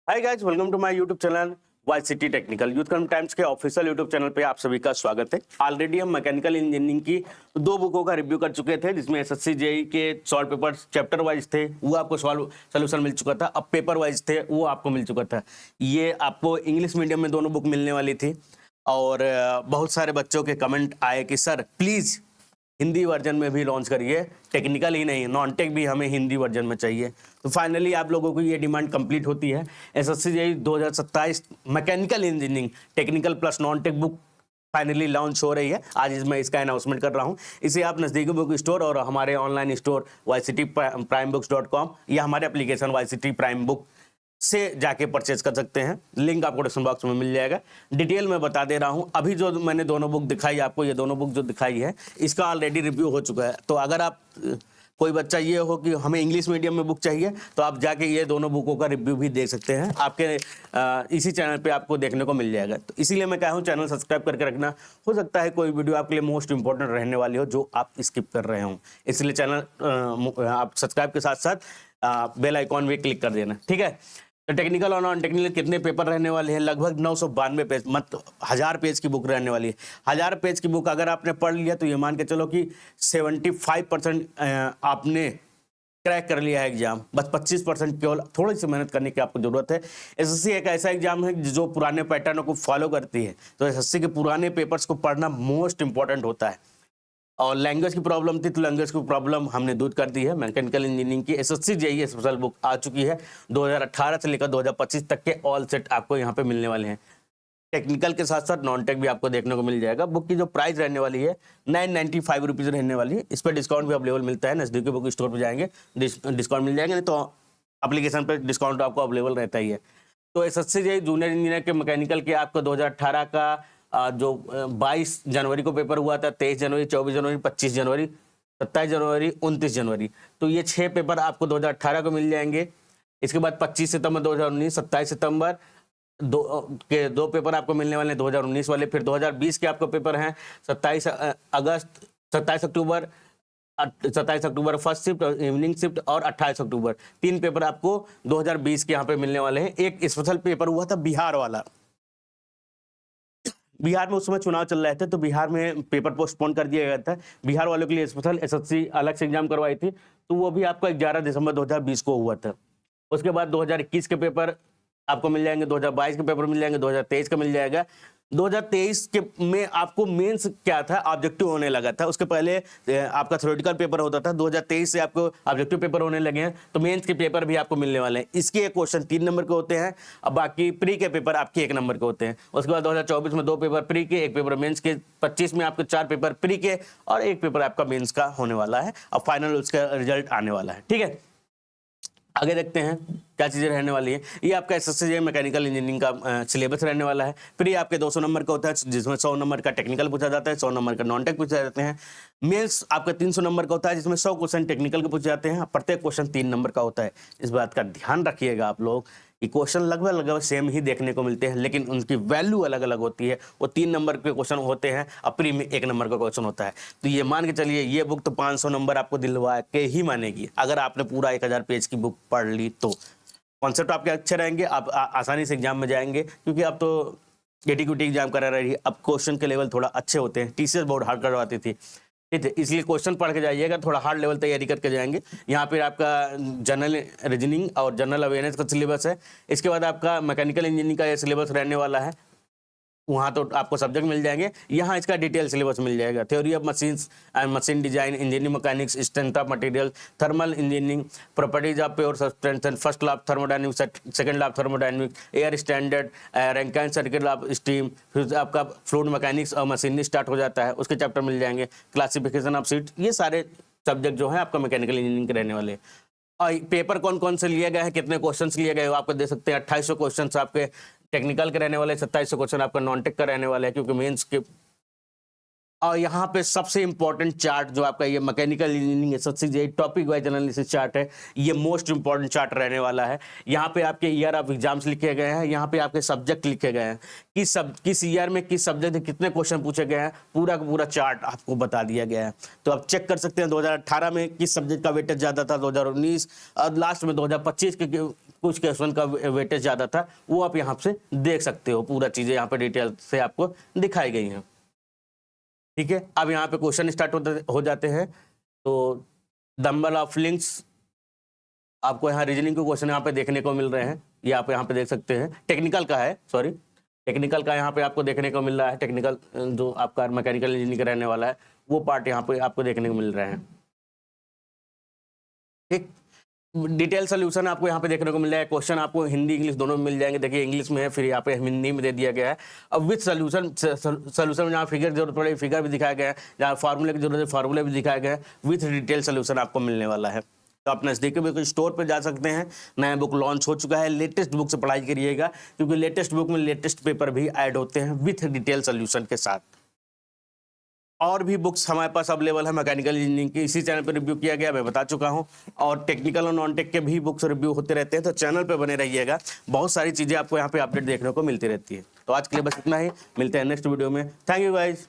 Hi guys, welcome to my YouTube channel Y city technical youth Karm times के official YouTube channel पे आप सभी का स्वागत है। ऑलरेडी हम मैकेनिकल इंजीनियरिंग की दो बुकों का रिव्यू कर चुके थे, जिसमें एसएससी जेई के सॉल्व पेपर चैप्टर वाइज थे, वो आपको सॉल्व सोल्यूशन मिल चुका था। अब पेपर वाइज थे, वो आपको मिल चुका था। ये आपको इंग्लिश मीडियम में दोनों बुक मिलने वाली थी और बहुत सारे बच्चों के कमेंट आए कि सर प्लीज़ हिंदी वर्जन में भी लॉन्च करिए, टेक्निकल ही नहीं नॉन टेक भी हमें हिंदी वर्जन में चाहिए। तो फाइनली आप लोगों को ये डिमांड कंप्लीट होती है। SSC JEE 2027 mechanical engineering technical plus non tech book finally launch हो रही है। आज मैं इसका अनाउंसमेंट कर रहा हूँ। इसे आप नज़दीकी बुक स्टोर और हमारे ऑनलाइन स्टोर ycityprimebooks.com या हमारे एप्लीकेशन YCT प्राइम बुक से जाके परचेज कर सकते हैं। लिंक आपको डिस्क्रिप्शन बॉक्स में मिल जाएगा। डिटेल में बता दे रहा हूं। अभी जो मैंने दोनों बुक दिखाई आपको, ये दोनों बुक जो दिखाई है इसका ऑलरेडी रिव्यू हो चुका है। तो अगर आप कोई बच्चा ये हो कि हमें इंग्लिश मीडियम में बुक चाहिए, तो आप जाके ये दोनों बुकों का रिव्यू भी देख सकते हैं। आपके इसी चैनल पे आपको देखने को मिल जाएगा। तो इसीलिए मैं कहा हूँ चैनल सब्सक्राइब करके रखना। हो सकता है कोई वीडियो आपके लिए मोस्ट इंपॉर्टेंट रहने वाली हो जो आप स्किप कर रहे हो, इसलिए चैनल आप सब्सक्राइब के साथ साथ बेल आइकॉन भी क्लिक कर देना, ठीक है। तो टेक्निकल और नॉन टेक्निकल कितने पेपर रहने वाले हैं? लगभग 992 पेज, मतलब 1000 पेज की बुक रहने वाली है। 1000 पेज की बुक अगर आपने पढ़ लिया तो ये मान के चलो कि 75% आपने क्रैक कर लिया है एग्जाम। बस 25% केवल थोड़ी सी मेहनत करने की आपको जरूरत है। एसएससी एक ऐसा एग्जाम है जो पुराने पैटर्नों को फॉलो करती है, तो एसएससी के पुराने पेपर्स को पढ़ना मोस्ट इंपॉर्टेंट होता है। और लैंग्वेज की प्रॉब्लम थी, तो लैंग्वेज की प्रॉब्लम हमने दूर कर दी है। मैकेनिकल इंजीनियरिंग की एसएससी जेईई स्पेशल बुक आ चुकी है। 2018 से लेकर 2025 तक के ऑल सेट आपको यहाँ पे मिलने वाले हैं। टेक्निकल के साथ साथ नॉन टेक भी आपको देखने को मिल जाएगा। बुक की जो प्राइस रहने वाली है 995 रुपीज़ रहने वाली है। इस पर डिस्काउंट भी अवेलेबल मिलता है। नज़दीकी बुक स्टोर पर जाएंगे डिस्काउंट मिल जाएंगे, नहीं तो एप्लीकेशन पर डिस्काउंट आपको अवेलेबल रहता ही है। तो एसएससी जेईई जूनियर इंजीनियर के मैकेनिकल के आपको 2018 का जो 22 जनवरी को पेपर हुआ था, 23 जनवरी, 24 जनवरी, 25 जनवरी, 27 जनवरी, 29 जनवरी, तो ये 6 पेपर आपको 2018 को मिल जाएंगे। इसके बाद 25 सितंबर 2019, 27 सितंबर दो पेपर आपको मिलने वाले हैं 2019 वाले। फिर 2020 के आपको पेपर हैं 27 अगस्त, 27 अक्टूबर, 27 अक्टूबर फर्स्ट शिफ्ट और इवनिंग शिफ्ट, और 28 अक्टूबर। 3 पेपर आपको 2020 के यहाँ पे मिलने वाले हैं। एक स्पेशल पेपर हुआ था बिहार वाला। बिहार में उस समय चुनाव चल रहे थे, तो बिहार में पेपर पोस्टपोन कर दिया गया था। बिहार वालों के लिए स्पेशल एसएससी अलग से एग्जाम करवाई थी, तो वो भी आपका 11 दिसंबर 2020 को हुआ था। उसके बाद 2021 के पेपर आपको मिल जाएंगे, 2022 के पेपर मिल जाएंगे, 2023 का मिल जाएगा। 2023 के में आपको मेंस क्या था, ऑब्जेक्टिव होने लगा था। उसके पहले आपका थ्योरेटिकल पेपर होता था। 2023 से आपको ऑब्जेक्टिव पेपर होने लगे हैं, तो मेंस के पेपर भी आपको मिलने वाले हैं। इसके एक क्वेश्चन 3 नंबर के होते हैं, अब बाकी प्री के पेपर आपके 1 नंबर के होते हैं। उसके बाद 2024 में 2 पेपर प्री के, 1 पेपर मेंस के। 25 में आपके 4 पेपर प्री के और 1 पेपर आपका मेंस का होने वाला है। अब फाइनल उसका रिजल्ट आने वाला है, ठीक है। आगे देखते हैं क्या चीज़ें रहने वाली है। ये आपका एसएससी जेईई मैकेनिकल इंजीनियरिंग का सिलेबस रहने वाला है। फिर ये आपके 200 नंबर का होता है, जिसमें 100 नंबर का टेक्निकल पूछा जाता है, 100 नंबर का नॉन टेक पूछा जाते हैं। मेंस आपका 300 नंबर का होता है, जिसमें 100 क्वेश्चन टेक्निकल के पूछे जाते हैं। प्रत्येक क्वेश्चन 3 नंबर का होता है। इस बात का ध्यान रखिएगा आप लोग कि क्वेश्चन लगभग सेम ही देखने को मिलते हैं, लेकिन उनकी वैल्यू अलग अलग होती है। वो 3 नंबर के क्वेश्चन होते हैं और प्री में 1 नंबर का क्वेश्चन होता है। तो ये मान के चलिए ये बुक तो 500 नंबर आपको दिलवा के ही मानेगी, अगर आपने पूरा 1000 पेज की बुक पढ़ ली तो। कॉन्सेप्ट आपके अच्छे रहेंगे, आप आसानी से एग्जाम में जाएंगे, क्योंकि अब तो एटीक्यूटी एग्जाम करा रही है। अब क्वेश्चन के लेवल थोड़ा अच्छे होते हैं। टीसीएस बहुत हार्ड करवाती थी, ठीक है, इसलिए क्वेश्चन पढ़ के जाइएगा, थोड़ा हार्ड लेवल तैयारी करके जाएंगे। यहाँ पे आपका जनरल रीजनिंग और जनरल अवेयरनेस का सिलेबस है। इसके बाद आपका मैकेनिकल इंजीनियरिंग का ये सिलेबस रहने वाला है। वहाँ तो आपको सब्जेक्ट मिल जाएंगे, यहाँ इसका डिटेल सिलेबस मिल जाएगा। Theory of machines and machine design, engineering mechanics, strength of material, thermal engineering, properties of pure substance, first law of thermodynamics, second law of thermodynamics, air standard, Rankine circle of steam. फिर आपका fluid mechanics और machinery start हो जाता है, उसके chapter मिल जाएंगे। Classification of seat, ये सारे सब्जेक्ट जो है आपका मैकेनिकल इंजीनियरिंग के रहने वाले हैं। और पेपर कौन कौन से लिए गए हैं, कितने क्वेश्चंस लिए गए हो आपको दे सकते हैं। 2800 क्वेश्चंस आपके टेक्निकल के रहने वाले, 2700 क्वेश्चन आपका नॉन टेक का रहने वाला है, क्योंकि मेंस के। और यहाँ पे सबसे इंपॉर्टेंट चार्ट जो आपका ये mechanical engineering SSC JEE topic wise analysis chart है, ये मोस्ट इंपॉर्टेंट चार्ट रहने वाला है। यहाँ पे आपके ईयर ऑफ एग्जाम्स लिखे गए हैं, यहाँ पे आपके सब्जेक्ट लिखे गए हैं, किस ईयर में किस सब्जेक्ट में कितने क्वेश्चन पूछे गए हैं, पूरा का पूरा चार्ट आपको बता दिया गया है। तो आप चेक कर सकते हैं 2018 में किस सब्जेक्ट का वेटेज ज़्यादा था, 2019 और लास्ट में 2025 के कुछ क्वेश्चन का वेटेज ज़्यादा था, वो आप यहाँ से देख सकते हो। पूरा चीज़ें यहाँ पे डिटेल से आपको दिखाई गई हैं। ठीक है, अब यहाँ पे क्वेश्चन स्टार्ट हो जाते हैं। तो नंबर ऑफ लिंक्स, आपको यहाँ रीजनिंग के क्वेश्चन यहाँ पे देखने को मिल रहे हैं, ये आप यहाँ पे देख सकते हैं। टेक्निकल का है, सॉरी, टेक्निकल का यहाँ पे आपको देखने को मिल रहा है। टेक्निकल जो आपका मैकेनिकल इंजीनियरिंग का रहने वाला है, वो पार्ट यहाँ पे आपको देखने को मिल रहे हैं। ठीक, डिटेल सोल्यूशन आपको यहाँ पे देखने को मिल रहा है। क्वेश्चन आपको हिंदी इंग्लिश दोनों में मिल जाएंगे। देखिए इंग्लिश में है, फिर यहाँ पे हिंदी में दे दिया गया है। अब विथ सोल्यूशन में जहाँ फिगर की जरूरत पड़े फिगर भी दिखाया गया है, जहाँ फार्मूले की जरूरत है फार्मूले भी दिखाया गया है। विथ डिटेल सोल्यूशन आपको मिलने वाला है। तो आप नज़दीकी बुक स्टोर पर जा सकते हैं। नया बुक लॉन्च हो चुका है, लेटेस्ट बुक से पढ़ाई करिएगा, क्योंकि लेटेस्ट बुक में लेटेस्ट पेपर भी ऐड होते हैं विथ डिटेल सोल्यूशन के साथ। और भी बुक्स हमारे पास अवेलेबल है मैकेनिकल इंजीनियरिंग की, इसी चैनल पर रिव्यू किया गया, मैं बता चुका हूं। और टेक्निकल और नॉन टेक के भी बुक्स रिव्यू होते रहते हैं, तो चैनल पे बने रहिएगा। बहुत सारी चीज़ें आपको यहाँ पे अपडेट देखने को मिलती रहती है। तो आज के लिए बस इतना ही, मिलते हैं नेक्स्ट वीडियो में। Thank you guys.